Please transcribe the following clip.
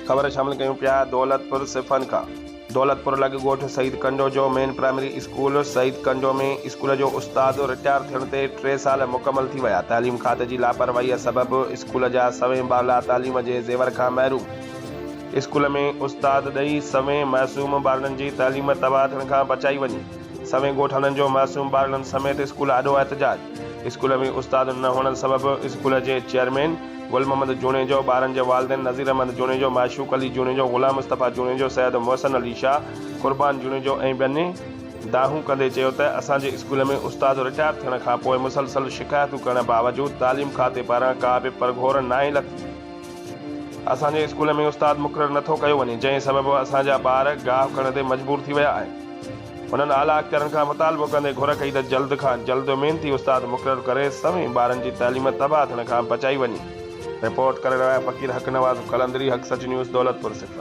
ख़बर शामिल कयूं पिया दौलतपुर सिफ़न खां। दौलतपुर लॻ ॻोठ शहीद कंडो जो मेन प्राइमरी स्कूल शहीद कंडो में स्कूल जो उस्ताद रिटायर थियण ते 3 साल मुकमल थी विया। तालीम खाते जी लापरवाहीअ सबबि स्कूल जा सवें बाला तालीम जे ज़ेवर खां महरूम। स्कूल में उस्ताद ॾेई सवें मासूम ॿारनि जी तालीम तबाह थियण खां बचाई वञी। सवें ॻोठनि जो मासूम ॿारनि समेत स्कूल आॾो एहतजाज। स्कूल में उस्ताद न हुअण सबबि स्कूल जे चेयरमैन गुल मोहम्मद जूनेजो, ॿारनि जे वालिदैन नज़ीर अहमद जूनेजो, माशूक अली जूनेजो, ग़ुलाम मुस्तफ़ा जूनेजो, सैयद मोहसिन अली शाह, क़ुर्बान जूनेजो ऐं ॿियनि दाहूं कंदे चयो त असांजे स्कूल में उस्ताद रिटायर थियण खां पोइ मुसलसल शिकायतूं करण बावजूदि तालीम खाते पारां का बि परघोर नाहे लथी। असांजे स्कूल में उस्ताद मुक़ररु नथो कयो वञे, जंहिं सबबि असांजा ॿार गाह करण ते मजबूर थी विया आहिनि। हुननि आला अख़्तियारनि खां मुतालबो कंदे घुर कई त जल्द खां जल्द महिनती उस्ताद मुक़ररु करे सवें ॿारनि जी तालीम तबाह थियण खां बचाई वञे। रिपोर्ट करे रहिया फ़क़ीर हक़ नवाज़, कलंदरी हक़ सच न्यूज़, दौलतपुर सिफ़र।